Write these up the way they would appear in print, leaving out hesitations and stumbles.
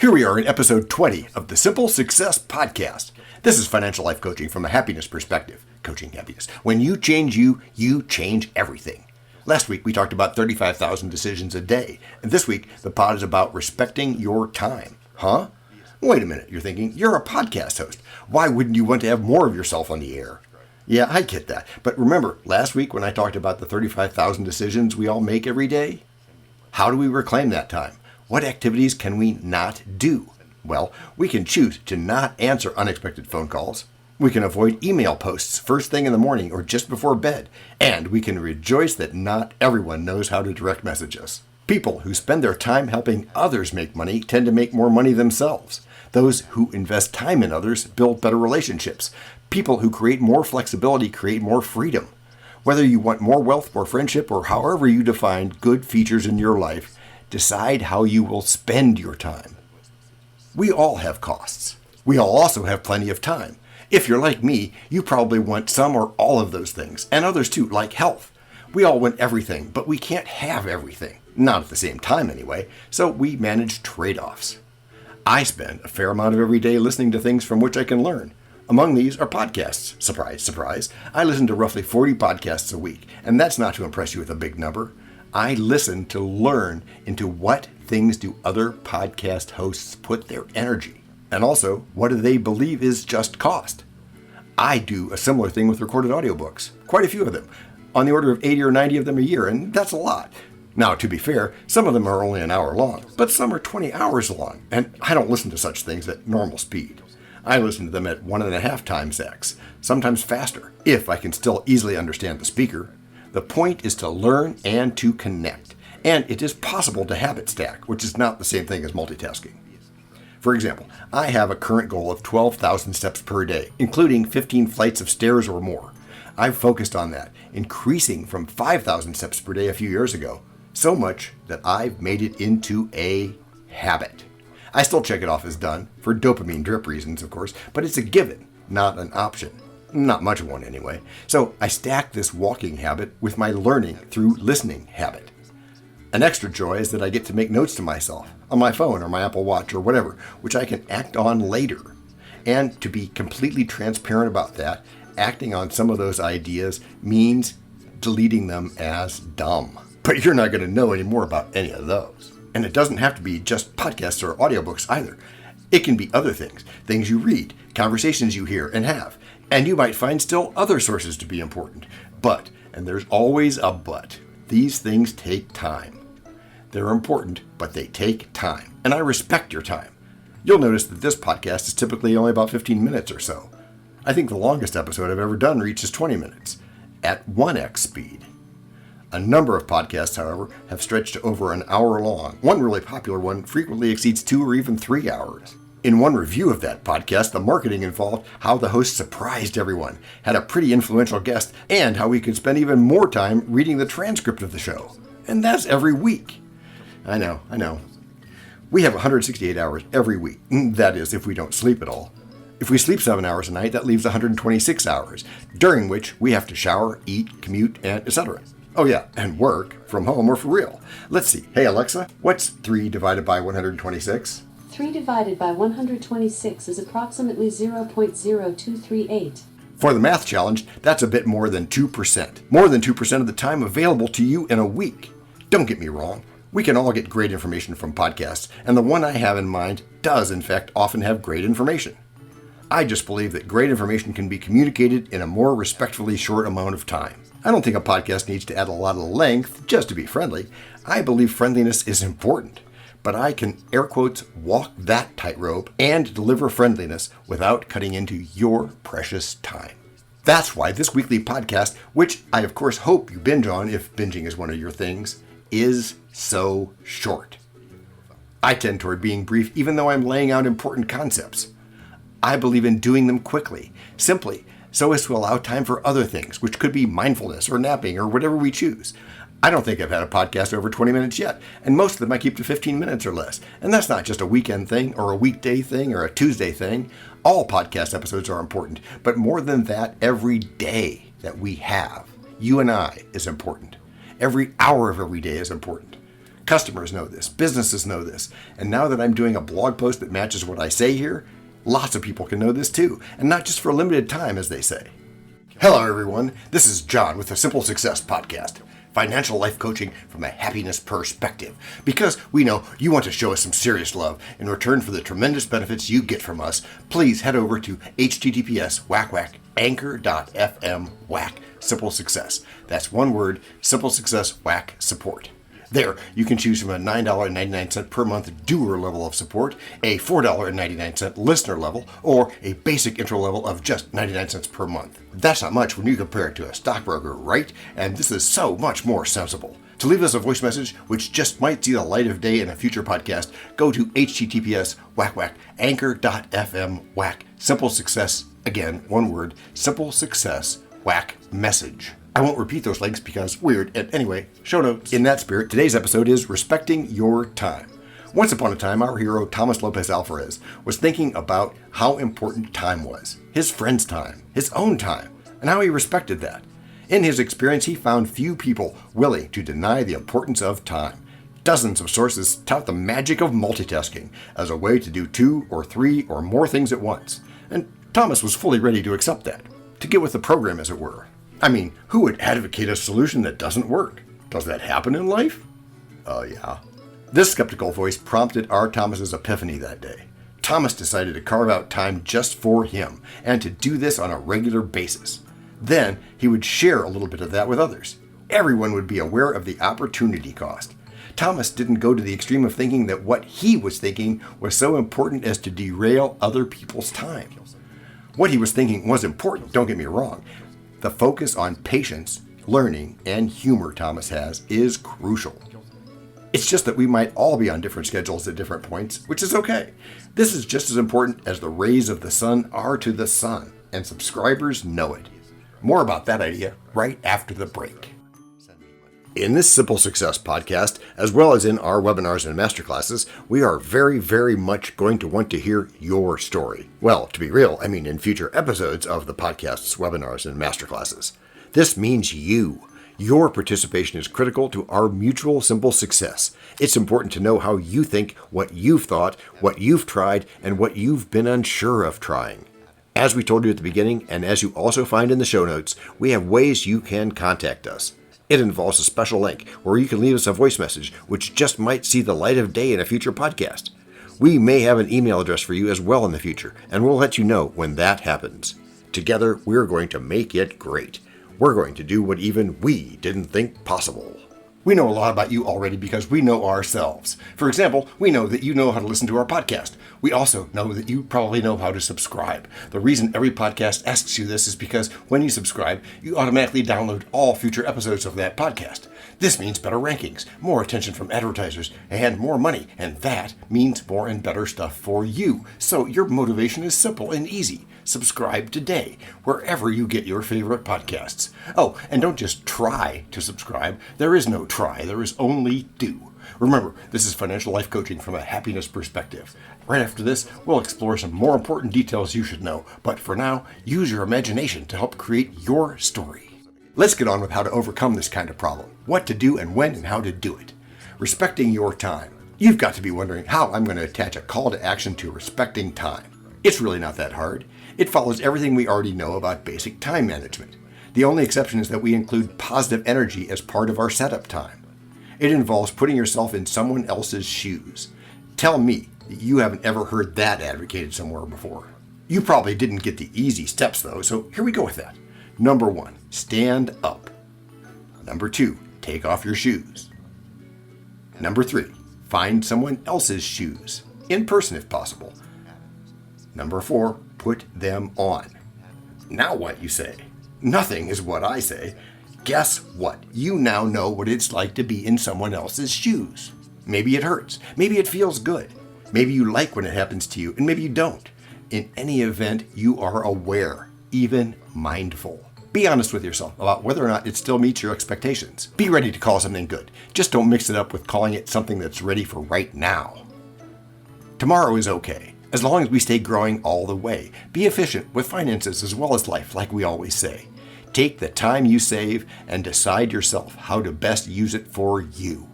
Here we are in episode 20 of the Simple Success Podcast. This is financial life coaching from a happiness perspective. Coaching happiness. When you change you change everything. Last week we talked about 35,000 decisions a day. And this week the pod is about respecting your time. Huh? Wait a minute, you're thinking, you're a podcast host. Why wouldn't you want to have more of yourself on the air? Yeah, I get that. But remember, last week when I talked about the 35,000 decisions we all make every day? How do we reclaim that time? What activities can we not do? Well, we can choose to not answer unexpected phone calls. We can avoid email posts first thing in the morning or just before bed. And we can rejoice that not everyone knows how to direct message us. People who spend their time helping others make money tend to make more money themselves. Those who invest time in others build better relationships. People who create more flexibility create more freedom. Whether you want more wealth, more friendship, or however you define good features in your life, decide how you will spend your time. We all have costs. We all also have plenty of time. If you're like me, you probably want some or all of those things, and others too, like health. We all want everything, but we can't have everything. Not at the same time anyway, so we manage trade-offs. I spend a fair amount of every day listening to things from which I can learn. Among these are podcasts. Surprise, surprise. I listen to roughly 40 podcasts a week, and that's not to impress you with a big number. I listen to learn into what things do other podcast hosts put their energy, and also what do they believe is just cost. I do a similar thing with recorded audiobooks, quite a few of them, on the order of 80 or 90 of them a year, and that's a lot. Now, to be fair, some of them are only an hour long, but some are 20 hours long, and I don't listen to such things at normal speed. I listen to them at 1.5 times X, sometimes faster, if I can still easily understand the speaker. The point is to learn and to connect, and it is possible to habit stack, which is not the same thing as multitasking. For example, I have a current goal of 12,000 steps per day, including 15 flights of stairs or more. I've focused on that, increasing from 5,000 steps per day a few years ago, so much that I've made it into a habit. I still check it off as done, for dopamine drip reasons, of course, but it's a given, not an option. Not much of one anyway. So I stack this walking habit with my learning through listening habit. An extra joy is that I get to make notes to myself on my phone or my Apple Watch or whatever, which I can act on later. And to be completely transparent about that, acting on some of those ideas means deleting them as dumb. But you're not going to know any more about any of those. And it doesn't have to be just podcasts or audiobooks either. It can be other things, things you read, conversations you hear and have. And you might find still other sources to be important. But, and there's always a but, these things take time. They're important, but they take time. And I respect your time. You'll notice that this podcast is typically only about 15 minutes or so. I think the longest episode I've ever done reaches 20 minutes, at 1x speed. A number of podcasts, however, have stretched to over an hour long. One really popular one frequently exceeds 2 or even 3 hours. In one review of that podcast, the marketing involved how the host surprised everyone, had a pretty influential guest, and how we could spend even more time reading the transcript of the show. And that's every week. I know. We have 168 hours every week. That is, if we don't sleep at all. If we sleep 7 hours a night, that leaves 126 hours, during which we have to shower, eat, commute, and etc. Oh yeah, and work, from home or for real. Let's see. Hey Alexa, what's 3 divided by 126? 3 divided by 126 is approximately 0.0238. For the math challenge, that's a bit more than 2%. More than 2% of the time available to you in a week. Don't get me wrong. We can all get great information from podcasts, and the one I have in mind does, in fact, often have great information. I just believe that great information can be communicated in a more respectfully short amount of time. I don't think a podcast needs to add a lot of length just to be friendly. I believe friendliness is important. But I can, air quotes, walk that tightrope and deliver friendliness without cutting into your precious time. That's why this weekly podcast, which I of course hope you binge on if binging is one of your things, is so short. I tend toward being brief even though I'm laying out important concepts. I believe in doing them quickly, simply, so as to allow time for other things, which could be mindfulness or napping or whatever we choose. I don't think I've had a podcast over 20 minutes yet, and most of them I keep to 15 minutes or less. And that's not just a weekend thing or a weekday thing or a Tuesday thing. All podcast episodes are important, but more than that, every day that we have, you and I, is important. Every hour of every day is important. Customers know this, businesses know this, and now that I'm doing a blog post that matches what I say here, lots of people can know this too, and not just for a limited time, as they say. Hello everyone, this is John with the Simple Success Podcast, financial life coaching from a happiness perspective, because we know you want to show us some serious love in return for the tremendous benefits you get from us. Please head over to https://anchor.fm simple success. That's one word, simple success support. There, you can choose from a $9.99 per month doer level of support, a $4.99 listener level, or a basic intro level of just 99 cents per month. That's not much when you compare it to a stockbroker, right? And this is so much more sensible. To leave us a voice message, which just might see the light of day in a future podcast, go to https://anchor.fm simple success. Again, one word, simple success message. I won't repeat those links because weird, and anyway, show notes. In that spirit, today's episode is Respecting Your Time. Once upon a time, our hero, Thomas Lopez Alvarez, was thinking about how important time was. His friend's time, his own time, and how he respected that. In his experience, he found few people willing to deny the importance of time. Dozens of sources tout the magic of multitasking as a way to do 2 or 3 or more things at once. And Thomas was fully ready to accept that, to get with the program, as it were. I mean, who would advocate a solution that doesn't work? Does that happen in life? Yeah. This skeptical voice prompted our Thomas's epiphany that day. Thomas decided to carve out time just for him, and to do this on a regular basis. Then he would share a little bit of that with others. Everyone would be aware of the opportunity cost. Thomas didn't go to the extreme of thinking that what he was thinking was so important as to derail other people's time. What he was thinking was important, don't get me wrong. The focus on patience, learning, and humor Thomas has is crucial. It's just that we might all be on different schedules at different points, which is okay. This is just as important as the rays of the sun are to the sun, and subscribers know it. More about that idea right after the break. In this Simple Success podcast, as well as in our webinars and masterclasses, we are very, very much going to want to hear your story. Well, to be real, I mean in future episodes of the podcast's webinars and masterclasses. This means you. Your participation is critical to our mutual simple success. It's important to know how you think, what you've thought, what you've tried, and what you've been unsure of trying. As we told you at the beginning, and as you also find in the show notes, we have ways you can contact us. It involves a special link where you can leave us a voice message, which just might see the light of day in a future podcast. We may have an email address for you as well in the future, and we'll let you know when that happens. Together, we're going to make it great. We're going to do what even we didn't think possible. We know a lot about you already because we know ourselves. For example, we know that you know how to listen to our podcast. We also know that you probably know how to subscribe. The reason every podcast asks you this is because when you subscribe, you automatically download all future episodes of that podcast. This means better rankings, more attention from advertisers, and more money, and that means more and better stuff for you. So your motivation is simple and easy. Subscribe today, wherever you get your favorite podcasts. Oh, and don't just try to subscribe. There is no try, there is only do. Remember, this is financial life coaching from a happiness perspective. Right after this, we'll explore some more important details you should know, but for now, use your imagination to help create your story. Let's get on with how to overcome this kind of problem, what to do and when and how to do it. Respecting your time. You've got to be wondering how I'm going to attach a call to action to respecting time. It's really not that hard. It follows everything we already know about basic time management. The only exception is that we include positive energy as part of our setup time. It involves putting yourself in someone else's shoes. Tell me that you haven't ever heard that advocated somewhere before. You probably didn't get the easy steps though, so here we go with that. Number 1, stand up. Number 2, take off your shoes. Number 3, find someone else's shoes, in person if possible. Number 4, put them on. Now what, you say? Nothing is what I say. Guess what? You now know what it's like to be in someone else's shoes. Maybe it hurts. Maybe it feels good. Maybe you like when it happens to you, and maybe you don't. In any event, you are aware, even mindful. Be honest with yourself about whether or not it still meets your expectations. Be ready to call something good. Just don't mix it up with calling it something that's ready for right now. Tomorrow is okay, as long as we stay growing all the way. Be efficient with finances as well as life, like we always say. Take the time you save and decide yourself how to best use it for you.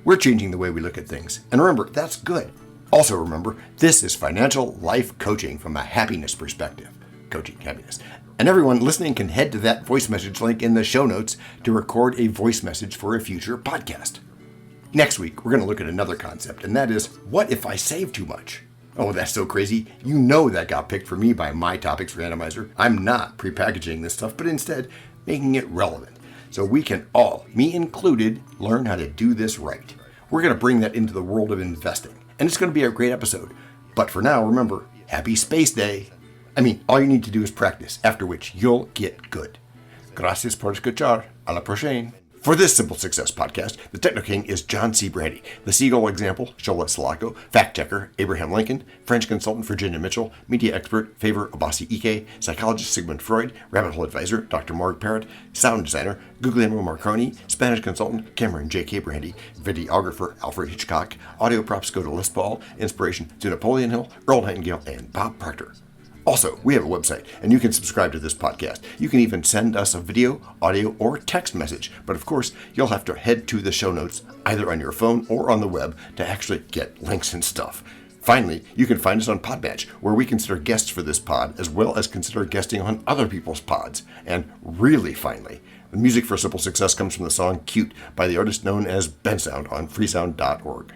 We're changing the way we look at things. And remember, that's good. Also remember, this is financial life coaching from a happiness perspective. Coaching happiness. And everyone listening can head to that voice message link in the show notes to record a voice message for a future podcast. Next week, we're going to look at another concept, and that is, what if I save too much? Oh, that's so crazy. You know that got picked for me by My Topics Randomizer. I'm not prepackaging this stuff, but instead making it relevant. So we can all, me included, learn how to do this right. We're going to bring that into the world of investing, and it's going to be a great episode. But for now, remember, happy Space Day. All you need to do is practice, after which you'll get good. Gracias por escuchar. A la prochaine. For this Simple Success podcast, the Techno King is John C. Brandy, the Seagull example, Shola Salako, fact checker, Abraham Lincoln, French consultant, Virginia Mitchell, media expert, Favour, Obasi-Ike, psychologist, Sigmund Freud, rabbit hole advisor, Dr. Marg, Perrott, sound designer, Gugliemo Marconi, Spanish consultant, Cameron J.K. Brandy, videographer, Alfred Hitchcock, audio props go to Lisp Ball, inspiration to Napoleon Hill, Earl Nightingale, and Bob Proctor. Also, we have a website, and you can subscribe to this podcast. You can even send us a video, audio, or text message. But of course, you'll have to head to the show notes, either on your phone or on the web, to actually get links and stuff. Finally, you can find us on Podmatch, where we consider guests for this pod, as well as consider guesting on other people's pods. And really finally, the music for Simple Success comes from the song Cute by the artist known as Bensound on freesound.org.